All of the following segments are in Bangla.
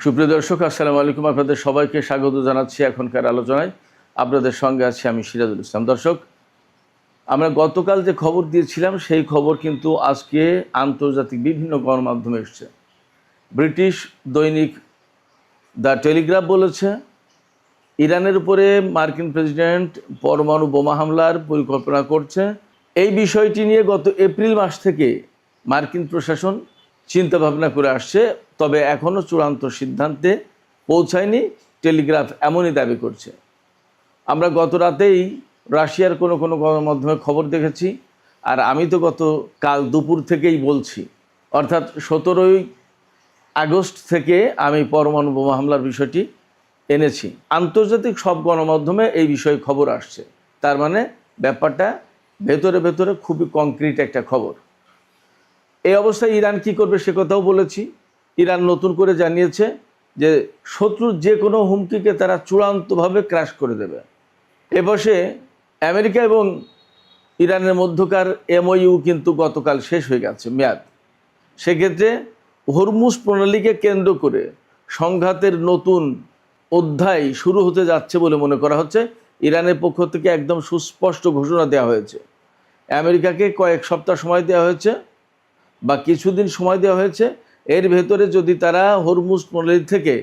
সুপ্রিয় দর্শক, আসসালামু আলাইকুম। আপনাদের সবাইকে স্বাগত জানাচ্ছি এখনকার আলোচনায়। আপনাদের সঙ্গে আছি আমি সিরাজুল ইসলাম। দর্শক, আমরা গতকাল যে খবর দিয়েছিলাম সেই খবর কিন্তু আজকে আন্তর্জাতিক বিভিন্ন গণমাধ্যমে এসছে। ব্রিটিশ দৈনিক দ্য টেলিগ্রাফ বলেছে, ইরানের উপরে মার্কিন প্রেসিডেন্ট পরমাণু বোমা হামলার পরিকল্পনা করছে। এই বিষয়টি নিয়ে গত এপ্রিল মাস থেকে মার্কিন প্রশাসন চিন্তাভাবনা করে আসছে, তবে এখনও চূড়ান্ত সিদ্ধান্তে পৌঁছায়নি। টেলিগ্রাফ এমনই দাবি করছে। আমরা গত রাতেই রাশিয়ার কোনো কোনো গণমাধ্যমে খবর দেখেছি, আর আমি তো কাল দুপুর থেকেই বলছি, অর্থাৎ 17ই আগস্ট থেকে আমি পরমাণু বোমা হামলার বিষয়টি এনেছি। আন্তর্জাতিক সব গণমাধ্যমে এই বিষয়ে খবর আসছে। তার মানে ব্যাপারটা ভেতরে ভেতরে খুবই কংক্রিট একটা খবর। এই অবস্থায় ইরান কি করবে সে কথাও বলেছি। ইরান নতুন করে জানিয়েছে যে শত্রুর যে কোনো হুমকিকে তারা চূড়ান্তভাবে ক্র্যাশ করে দেবে। এ বসে আমেরিকা এবং ইরানের মধ্যকার MOU কিন্তু গতকাল শেষ হয়ে গেছে মেয়াদ। সেক্ষেত্রে হরমুজ প্রণালীকে কেন্দ্র করে সংঘাতের নতুন অধ্যায় শুরু হতে যাচ্ছে বলে মনে করা হচ্ছে। ইরানের পক্ষ থেকে একদম সুস্পষ্ট ঘোষণা দেওয়া হয়েছে। আমেরিকাকে কয়েক সপ্তাহ সময় দেওয়া হয়েছে বা কিছুদিন সময় দেওয়া হয়েছে। এর ভেতরে যদি তারা হরমুজ প্রণালী থেকে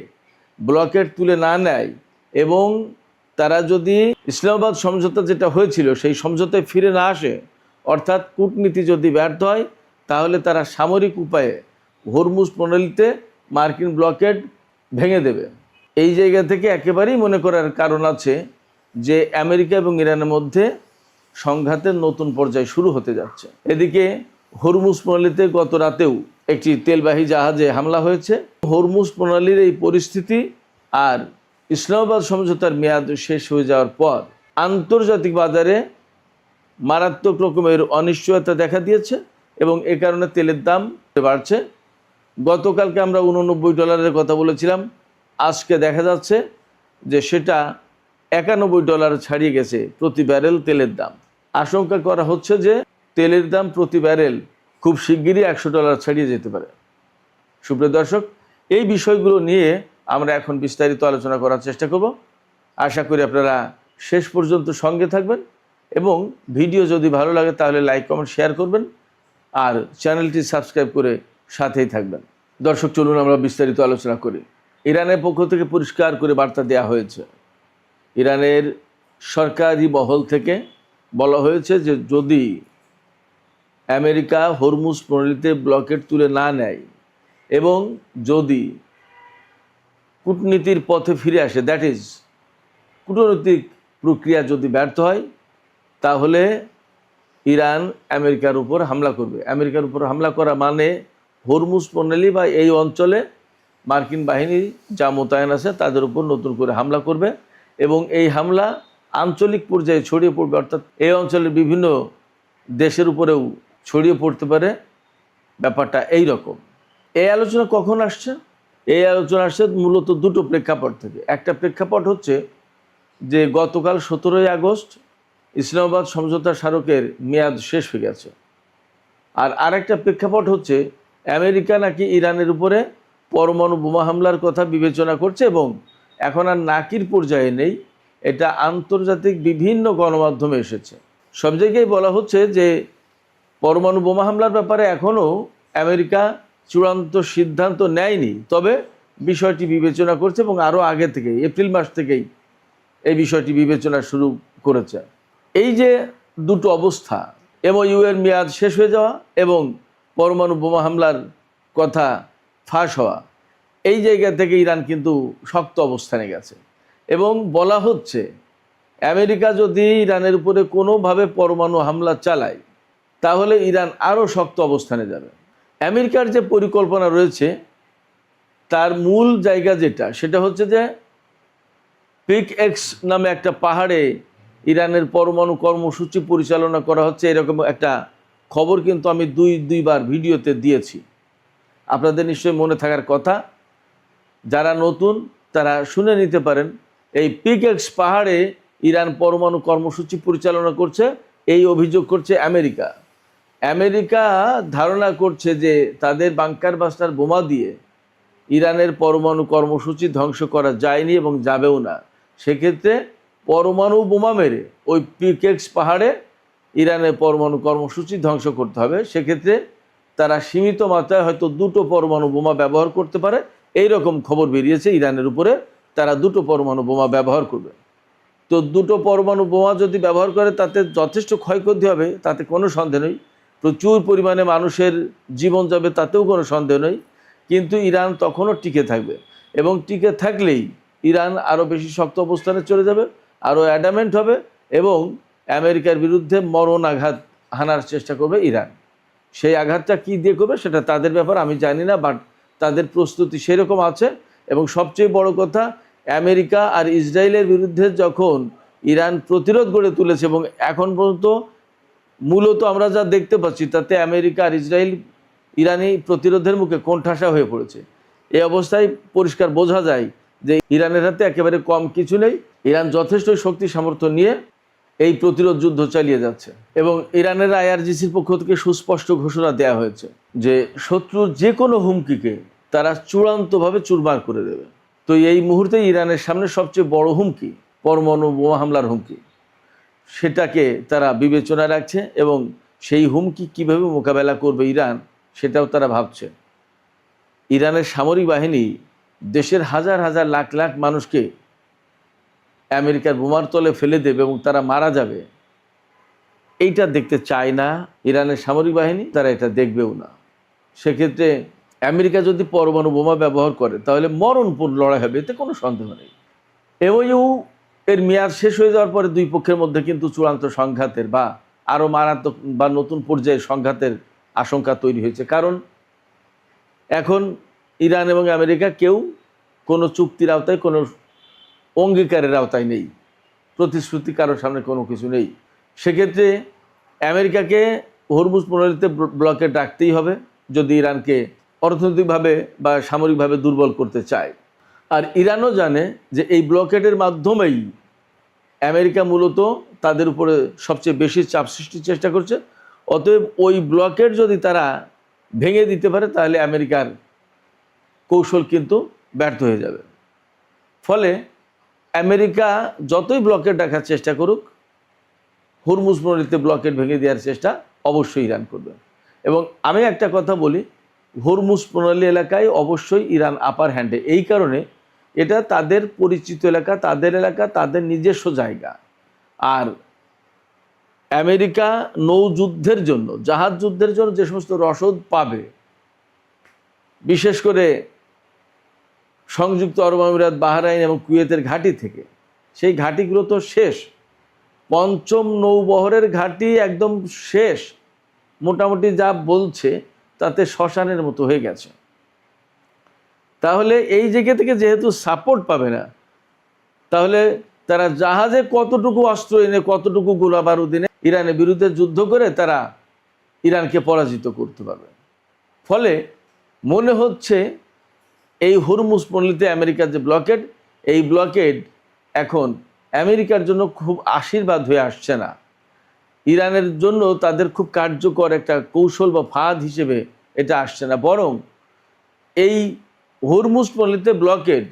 ব্লকেট তুলে না নেয় এবং তারা যদি ইসলামাবাদ সমঝোতা যেটা হয়েছিল সেই সমঝোতায় ফিরে না আসে, অর্থাৎ কূটনীতি যদি ব্যর্থ হয়, তাহলে তারা সামরিক উপায়ে হরমুজ প্রণালীতে মার্কিন ব্লকেট ভেঙে দেবে। এই জায়গা থেকে একেবারেই মনে করার কারণ আছে যে আমেরিকা এবং ইরানের মধ্যে সংঘাতের নতুন পর্যায় শুরু হতে যাচ্ছে। এদিকে হরমুজ প্রণালীতে গত রাতেও একটি তেলবাহী জাহাজে হামলা হয়েছে। হরমুজ প্রণালীর এই পরিস্থিতি আর ইসলামাবাদ সমঝোতার মেয়াদ শেষ হয়ে যাওয়ার পর আন্তর্জাতিক বাজারে মারাত্মক রকমের অনিশ্চয়তা দেখা দিয়েছে এবং এ কারণে তেলের দাম বাড়ছে। গতকালকে আমরা $89 কথা বলেছিলাম, আজকে দেখা যাচ্ছে যে সেটা $91 ছাড়িয়ে গেছে প্রতি ব্যারেল তেলের দাম। আশঙ্কা করা হচ্ছে যে তেলের দাম প্রতি ব্যারেল খুব শিগগিরই $100 ছাড়িয়ে যেতে পারে। সুপ্রিয় দর্শক, এই বিষয়গুলো নিয়ে আমরা এখন বিস্তারিত আলোচনা করার চেষ্টা করব। আশা করি আপনারা শেষ পর্যন্ত সঙ্গে থাকবেন এবং ভিডিও যদি ভালো লাগে তাহলে লাইক কমেন্ট শেয়ার করবেন আর চ্যানেলটি সাবস্ক্রাইব করে সাথেই থাকবেন। দর্শক, চলুন আমরা বিস্তারিত আলোচনা করি। ইরানের পক্ষ থেকে পরিষ্কার করে বার্তা দেওয়া হয়েছে। ইরানের সরকারি মহল থেকে বলা হয়েছে যে যদি আমেরিকা হরমুজ প্রণালীতে ব্লকেট তুলে না নেয় এবং যদি কূটনীতির পথে ফিরে আসে, দ্যাট ইজ কূটনৈতিক প্রক্রিয়া যদি ব্যর্থ হয়, তাহলে ইরান আমেরিকার উপর হামলা করবে। আমেরিকার উপর হামলা করা মানে হরমুজ প্রণালী বা এই অঞ্চলে মার্কিন বাহিনী যা মোতায়েন আছে তাদের উপর নতুন করে হামলা করবে এবং এই হামলা আঞ্চলিক পর্যায়ে ছড়িয়ে পড়বে, অর্থাৎ এই অঞ্চলের বিভিন্ন দেশের উপরেও ছড়িয়ে পড়তে পারে। ব্যাপারটা এই রকম। এই আলোচনা কখন আসছে? এই আলোচনা আসছে মূলত দুটো প্রেক্ষাপট থেকে। একটা প্রেক্ষাপট হচ্ছে যে গতকাল 17ই আগস্ট ইসলামাবাদ সমঝোতা স্মারকের মেয়াদ শেষ হয়ে গেছে। আর আরেকটা প্রেক্ষাপট হচ্ছে আমেরিকা নাকি ইরানের উপরে পরমাণু বোমা হামলার কথা বিবেচনা করছে এবং এখন আর নাকির পর্যায়ে নেই। এটা আন্তর্জাতিক বিভিন্ন গণমাধ্যমে এসেছে। সব জায়গায় বলা হচ্ছে যে পরমাণু বোমা হামলার ব্যাপারে এখনও আমেরিকা চূড়ান্ত সিদ্ধান্ত নেয়নি, তবে বিষয়টি বিবেচনা করছে এবং আরও আগে থেকেই এপ্রিল মাস থেকেই এই বিষয়টি বিবেচনা শুরু করেছে। এই যে দুটো অবস্থা, MOU এর মেয়াদ শেষ হয়ে যাওয়া এবং পরমাণু বোমা হামলার কথা ফাঁস হওয়া, এই জায়গা থেকে ইরান কিন্তু শক্ত অবস্থানে গেছে এবং বলা হচ্ছে আমেরিকা যদি ইরানের উপরে কোনোভাবে পরমাণু হামলা চালায় তাহলে ইরান আরও শক্ত অবস্থানে যাবে। আমেরিকার যে পরিকল্পনা রয়েছে তার মূল জায়গা যেটা, সেটা হচ্ছে যে পিক এক্স নামে একটা পাহাড়ে ইরানের পরমাণু কর্মসূচি পরিচালনা করা হচ্ছে, এরকম একটা খবর কিন্তু আমি দুইবার ভিডিওতে দিয়েছি। আপনাদের নিশ্চয়ই মনে থাকার কথা। যারা নতুন তারা শুনে নিতে পারেন। এই পিক এক্স পাহাড়ে ইরান পরমাণু কর্মসূচি পরিচালনা করছে, এই অভিযোগ করছে আমেরিকা। আমেরিকা ধারণা করছে যে তাদের বাংকার বাস্টার বোমা দিয়ে ইরানের পরমাণু কর্মসূচি ধ্বংস করা যায়নি এবং যাবেও না। সেক্ষেত্রে পরমাণু বোমা মেরে ওই পিকেক্স পাহাড়ে ইরানের পরমাণু কর্মসূচি ধ্বংস করতে হবে। সেক্ষেত্রে তারা সীমিত মাত্রায় হয়তো 2টো পরমাণু বোমা ব্যবহার করতে পারে, এই রকম খবর বেরিয়েছে ইরানের উপরে তারা 2টো পরমাণু বোমা ব্যবহার করবে। তো 2টো পরমাণু বোমা যদি ব্যবহার করে তাতে যথেষ্ট ক্ষয়ক্ষতি হবে, তাতে কোনো সন্দেহ নেই। প্রচুর পরিমাণে মানুষের জীবন যাবে, তাতেও কোনো সন্দেহ নেই। কিন্তু ইরান তখনও টিকে থাকবে এবং টিকে থাকলেই ইরান আরও বেশি শক্ত অবস্থানে চলে যাবে, আরও অ্যাডামেন্ট হবে এবং আমেরিকার বিরুদ্ধে মরণ আঘাত হানার চেষ্টা করবে ইরান। সেই আঘাতটা কী দিয়ে করবে সেটা তাদের ব্যাপার, আমি জানি না, বাট তাদের প্রস্তুতি সেরকম আছে। এবং সবচেয়ে বড় কথা, আমেরিকা আর ইসরায়েলের বিরুদ্ধে যখন ইরান প্রতিরোধ গড়ে তুলেছে এবং এখন পর্যন্ত মূলত আমরা যা দেখতে পাচ্ছি তাতে আমেরিকা আর ইসরায়েল ইরানি প্রতিরোধের মুখে কোণঠাসা হয়ে পড়েছে। এই অবস্থায় পরিষ্কার বোঝা যায় যে ইরানের হাতে একেবারে কম কিছু নেই। ইরান যথেষ্ট শক্তি সামর্থ্য নিয়ে এই প্রতিরোধ যুদ্ধ চালিয়ে যাচ্ছে এবং ইরানের আইআরজিসির পক্ষ থেকে সুস্পষ্ট ঘোষণা দেওয়া হয়েছে যে শত্রুর যে কোনো হুমকিকে তারা চূড়ান্তভাবে চুরমার করে দেবে। তো এই মুহূর্তে ইরানের সামনে সবচেয়ে বড় হুমকি পরমাণু বোমা হামলার হুমকি, সেটাকে তারা বিবেচনায় রাখছে এবং সেই হুমকি কিভাবে মোকাবেলা করবে ইরান সেটাও তারা ভাবছে। ইরানের সামরিক বাহিনী দেশের হাজার হাজার লাখ লাখ মানুষকে আমেরিকার বোমার তলে ফেলে দেবে এবং তারা মারা যাবে, এইটা দেখতে চায় না ইরানের সামরিক বাহিনী, তারা এটা দেখবেও না। সেক্ষেত্রে আমেরিকা যদি পরমাণু বোমা ব্যবহার করে তাহলে মরণপূর্ণ লড়াই হবে, এতে কোনো সন্দেহ নেই। এমওইউ এর মেয়াদ শেষ হয়ে যাওয়ার পরে দুই পক্ষের মধ্যে কিন্তু চূড়ান্ত সংঘাতের বা আরও মারাত্মক বা নতুন পর্যায়ে সংঘাতের আশঙ্কা তৈরি হয়েছে। কারণ এখন ইরান এবং আমেরিকা কেউ কোনো চুক্তির আওতায়, কোনো অঙ্গীকারের আওতায় নেই, প্রতিশ্রুতি কারোর সামনে কোনো কিছু নেই। সেক্ষেত্রে আমেরিকাকে হরমুজ প্রণালীতে ব্লকে রাখতেই হবে যদি ইরানকে অর্থনৈতিকভাবে বা সামরিকভাবে দুর্বল করতে চায়। আর ইরানও জানে যে এই ব্লকেডের মাধ্যমেই আমেরিকা মূলত তাদের উপরে সবচেয়ে বেশি চাপ সৃষ্টির চেষ্টা করছে। অতএব ওই ব্লকেড যদি তারা ভেঙে দিতে পারে তাহলে আমেরিকার কৌশল কিন্তু ব্যর্থ হয়ে যাবে। ফলে আমেরিকা যতই ব্লকেড রাখার চেষ্টা করুক, হরমুজ প্রণালীতে ব্লকেড ভেঙে দেওয়ার চেষ্টা অবশ্যই ইরান করবে। এবং আমি একটা কথা বলি, হরমুজ প্রণালী এলাকায় অবশ্যই ইরান আপার হ্যান্ডে, এই কারণে এটা তাদের পরিচিত এলাকা, তাদের নিজস্ব জায়গা। আর আমেরিকা নৌযুদ্ধের জন্য, জাহাজ যুদ্ধের জন্য যে সমস্ত রসদ পাবে, বিশেষ করে সংযুক্ত আরব আমিরাত, বাহরাইন এবং কুয়েতের ঘাঁটি থেকে, সেই ঘাঁটিগুলো তো শেষ। পঞ্চম নৌবহরের ঘাঁটি একদম শেষ, মোটামুটি যা বলছে তাতে শ্মশানের মতো হয়ে গেছে। তাহলে এই জায়গা থেকে যেহেতু সাপোর্ট পাবে না, তাহলে তারা জাহাজে কতটুকু অস্ত্র এনে, কতটুকু গোলা বারুদ এনে ইরানের বিরুদ্ধে যুদ্ধ করে তারা ইরানকে পরাজিত করতে পারবে। ফলে মনে হচ্ছে এই হরমুজ প্রণালীতে আমেরিকার যে ব্লকেড, এই ব্লকেড এখন আমেরিকার জন্য খুব আশীর্বাদ হয়ে আসছে না, ইরানের জন্য তাদের খুব কার্যকর একটা কৌশল বা ফাঁদ হিসেবে এটা আসছে না, বরং এই হরমুজ প্রণালীতে ব্লকেড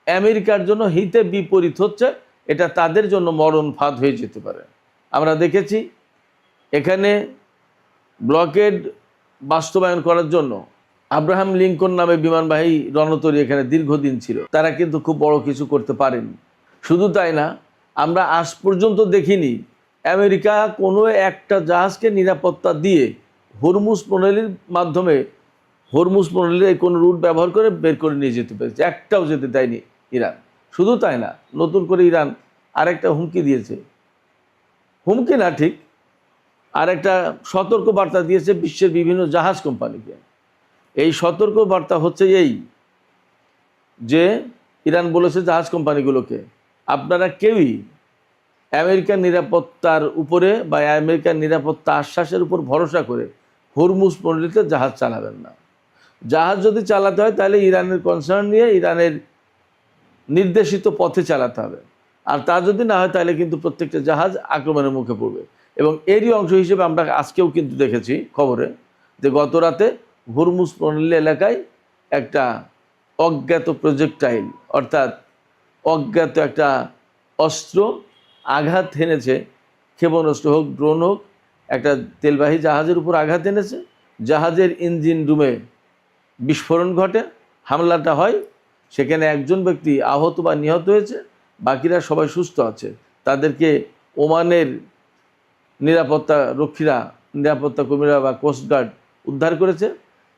আমেরিকার জন্য হিতে বিপরীত হচ্ছে। এটা তাদের জন্য মরণ ফাঁদ হয়ে যেতে পারে। আমরা দেখেছি এখানে ব্লকেড বাস্তবায়ন করার জন্য আব্রাহাম লিঙ্কন নামে বিমানবাহী রণতরী এখানে দীর্ঘদিন ছিল, তারা কিন্তু খুব বড় কিছু করতে পারেনি। শুধু তাই না, আমরা আজ পর্যন্ত দেখিনি আমেরিকা কোনো একটা জাহাজকে নিরাপত্তা দিয়ে হরমুজ প্রণালীর মাধ্যমে, হরমুজ প্রণালীর কোনো রুট ব্যবহার করে বের করে নিয়ে যেতে পেরেছে, একটাও যেতে দেয়নি ইরান। শুধু তাই না, নতুন করে ইরান আরেকটা হুমকি দিয়েছে, হুমকি না ঠিক, আরেকটা সতর্ক বার্তা দিয়েছে বিশ্বের বিভিন্ন জাহাজ কোম্পানিকে। এই সতর্ক বার্তা হচ্ছে এই যে ইরান বলেছে জাহাজ কোম্পানিগুলোকে, আপনারা কেউই আমেরিকার নিরাপত্তার উপরে বা আমেরিকার নিরাপত্তা আশ্বাসের উপর ভরসা করে হরমুজ প্রণালীতে জাহাজ চালাবেন না। জাহাজ যদি চালাতে হয় তাহলে ইরানের কনসার্ন নিয়ে ইরানের নির্দেশিত পথে চালাতে হবে, আর তা যদি না হয় তাহলে কিন্তু প্রত্যেকটা জাহাজ আক্রমণের মুখে পড়বে। এবং এরই অংশ হিসেবে আমরা আজকেও কিন্তু দেখেছি খবরে যে গত রাতে হরমুজ প্রণালী এলাকায় একটা অজ্ঞাত প্রজেক্টাইল অর্থাৎ অজ্ঞাত একটা অস্ত্র আঘাত হেনেছে, ক্ষেপণাস্ত্র হোক, ড্রোন হোক, একটা তেলবাহী জাহাজের উপর আঘাত এনেছে। জাহাজের ইঞ্জিন রুমে বিস্ফোরণ ঘটে, হামলাটা হয়, সেখানে একজন ব্যক্তি আহত বা নিহত হয়েছে, বাকিরা সবাই সুস্থ আছে। তাদেরকে ওমানের নিরাপত্তা রক্ষীরা, নিরাপত্তা কর্মীরা বা কোস্টগার্ড উদ্ধার করেছে।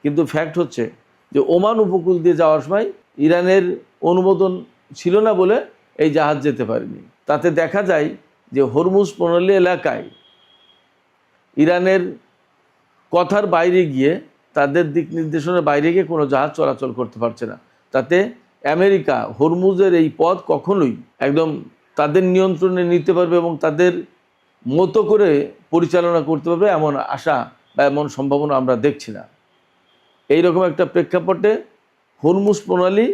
কিন্তু ফ্যাক্ট হচ্ছে যে ওমান উপকূল দিয়ে যাওয়ার সময় ইরানের অনুমোদন ছিল না বলে এই জাহাজ যেতে পারেনি। তাতে দেখা যায় যে হরমুজ প্রণালী এলাকায় ইরানের কথার বাইরে গিয়ে, তাদের দিক নির্দেশনার বাইরে গিয়ে কোনো জাহাজ চলাচল করতে পারছে না। তাতে আমেরিকা হরমুজের এই পথ কখনোই একদম তাদের নিয়ন্ত্রণে নিতে পারবে এবং তাদের মতো করে পরিচালনা করতে পারবে এমন আশা বা এমন সম্ভাবনা আমরা দেখছি না। এইরকম একটা প্রেক্ষাপটে হরমুজ প্রণালী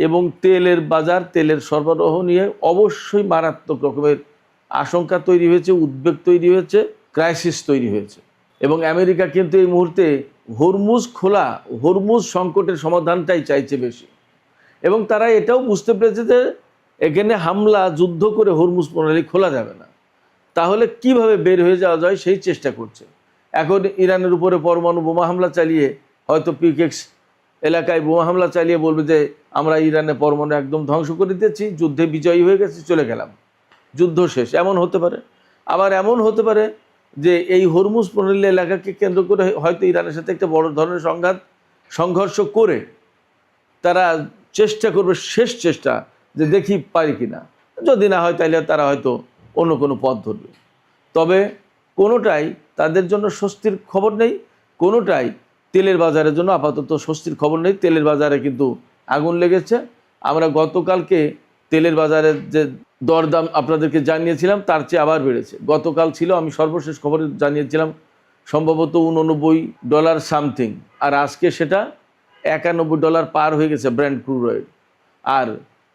এবং তেলের বাজার, তেলের সরবরাহ নিয়ে অবশ্যই মারাত্মক রকমের আশঙ্কা তৈরি হয়েছে, উদ্বেগ তৈরি হয়েছে, ক্রাইসিস তৈরি হয়েছে। এবং আমেরিকা কিন্তু এই মুহূর্তে হরমুজ খোলা, হরমুজ সংকটের সমাধানটাই চাইছে বেশি। এবং তারা এটাও বুঝতে পেরেছে যে এখানে হামলা, যুদ্ধ করে হরমুজ প্রণালী খোলা যাবে না। তাহলে কিভাবে বের হয়ে যাওয়া যায় সেই চেষ্টা করছে। এখন ইরানের উপরে পরমাণু বোমা হামলা চালিয়ে, হয়তো পিকেক্স এলাকায় বোমা হামলা চালিয়ে বলবে যে আমরা ইরানে পরমাণু একদম ধ্বংস করে দিয়েছি, যুদ্ধে বিজয়ী হয়ে গেছি, চলে গেলাম, যুদ্ধ শেষ। এমন হতে পারে। আবার এমন হতে পারে যে এই হরমুজ প্রণালী এলাকাকে কেন্দ্র করে হয়তো ইরানের সাথে একটা বড় ধরনের সংঘর্ষ করে তারা চেষ্টা করবে, শেষ চেষ্টা, যে দেখি পারি কিনা। যদি না হয় তাহলে তারা হয়তো অন্য কোনো পথ ধরবে। তবে কোনোটাই তাদের জন্য স্বস্তির খবর নেই, কোনোটাই তেলের বাজারের জন্য আপাতত স্বস্তির খবর নেই। তেলের বাজারে কিন্তু আগুন লেগেছে। আমরা গতকালকে তেলের বাজারের যে দরদাম আপনাদেরকে জানিয়েছিলাম তার চেয়ে আবার বেড়েছে। গতকাল ছিল, আমি সর্বশেষ খবরে জানিয়েছিলাম, সম্ভবত $89 সামথিং, আর আজকে সেটা $91 পার হয়ে গেছে ব্র্যান্ড ক্রুড অয়েল। আর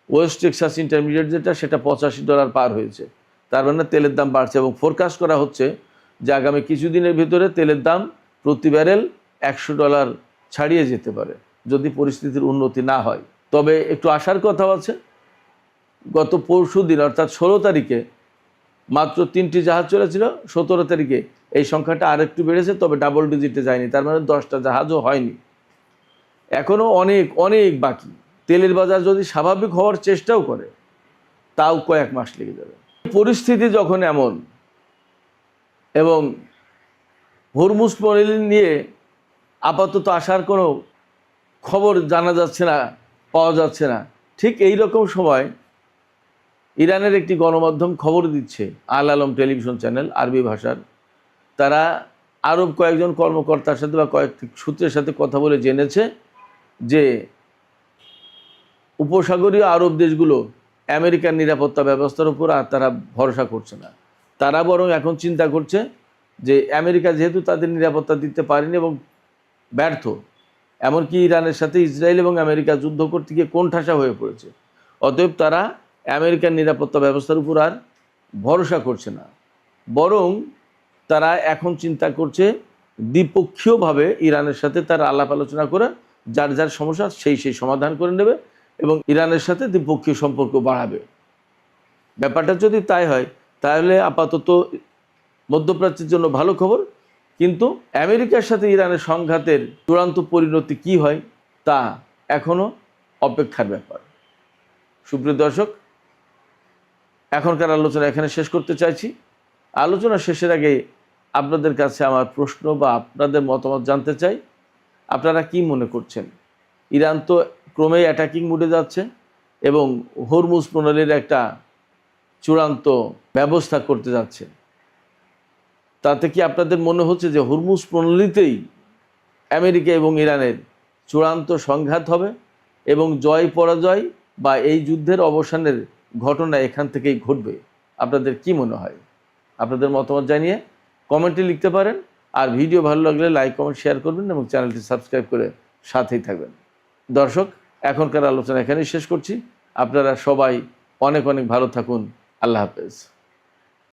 ওয়েস্ট টেক্সাস ইন্টারমিডিয়েট যেটা, সেটা $85 পার হয়েছে। তার মানে তেলের দাম বাড়ছে এবং ফোরকাস্ট করা হচ্ছে যে আগামী কিছুদিনের ভিতরে তেলের দাম প্রতি ব্যারেল $100 ছাড়িয়ে যেতে পারে যদি পরিস্থিতির উন্নতি না হয়। তবে একটু আশার কথাও আছে। গত পরশু দিন অর্থাৎ 16 তারিখে মাত্র 3টি জাহাজ চলেছিল, 17 তারিখে এই সংখ্যাটা আরেকটু বেড়েছে, তবে ডাবল ডিজিটে যায়নি। তার মানে 10টা জাহাজও হয়নি, এখনও অনেক অনেক বাকি। তেলের বাজার যদি স্বাভাবিক হওয়ার চেষ্টাও করে তাও কয়েক মাস লেগে যাবে। পরিস্থিতি যখন এমন এবং হরমুজ প্রণালী নিয়ে আপাতত আসার কোনো খবর জানা যাচ্ছে না, পাওয়া যাচ্ছে না, ঠিক এই রকম সময় ইরানের একটি গণমাধ্যম খবর দিচ্ছে, আল আলম টেলিভিশন চ্যানেল, আরবি ভাষার। তারা আরব কয়েকজন কর্মকর্তার সাথে বা কয়েকটি সূত্রের সাথে কথা বলে জেনেছে যে উপসাগরীয় আরব দেশগুলো আমেরিকার নিরাপত্তা ব্যবস্থার উপর আর তারা ভরসা করছে না। তারা বরং এখন চিন্তা করছে যে আমেরিকা যেহেতু তাদের নিরাপত্তা দিতে পারেনি এবং ব্যর্থ, এমনকি ইরানের সাথে ইসরায়েল এবং আমেরিকা যুদ্ধ করতে গিয়ে কোণঠাসা হয়ে পড়েছে, অতএব তারা আমেরিকার নিরাপত্তা ব্যবস্থার উপর আর ভরসা করছে না। বরং তারা এখন চিন্তা করছে দ্বিপক্ষীয়ভাবে ইরানের সাথে তারা আলাপ আলোচনা করে যার যার সমস্যা সেই সমাধান করে নেবে এবং ইরানের সাথে দ্বিপক্ষীয় সম্পর্ক বাড়াবে। ব্যাপারটা যদি তাই হয় তাহলে আপাতত মধ্যপ্রাচ্যের জন্য ভালো খবর। কিন্তু আমেরিকার সাথে ইরানের সংঘাতের চূড়ান্ত পরিণতি কি হয় তা এখনও অপেক্ষার ব্যাপার। সুপ্রিয় দর্শক, এখনকার আলোচনা এখানে শেষ করতে চাইছি। আলোচনা শেষের আগে আপনাদের কাছে আমার প্রশ্ন বা আপনাদের মতামত জানতে চাই। আপনারা কি মনে করছেন? ইরান তো ক্রমেই অ্যাটাকিং মুডে যাচ্ছে এবং হরমুজ প্রণালীর একটা চূড়ান্ত ব্যবস্থা করতে যাচ্ছে। তাতে কি আপনাদের মনে হচ্ছে যে হরমুজ প্রণালীতেই আমেরিকা এবং ইরানের চূড়ান্ত সংঘাত হবে এবং জয় পরাজয় বা এই যুদ্ধের অবসানের ঘটনা এখান থেকেই ঘটবে? আপনাদের কি মনে হয়? আপনাদের মতামত জানিয়ে কমেন্টে লিখতে পারেন। আর ভিডিও ভালো লাগলে লাইক, কমেন্ট, শেয়ার করবেন এবং চ্যানেলটি সাবস্ক্রাইব করে সাথেই থাকবেন। দর্শক, এখনকার আলোচনা এখানেই শেষ করছি। আপনারা সবাই অনেক অনেক ভালো থাকুন। আল্লাহ হাফেজ।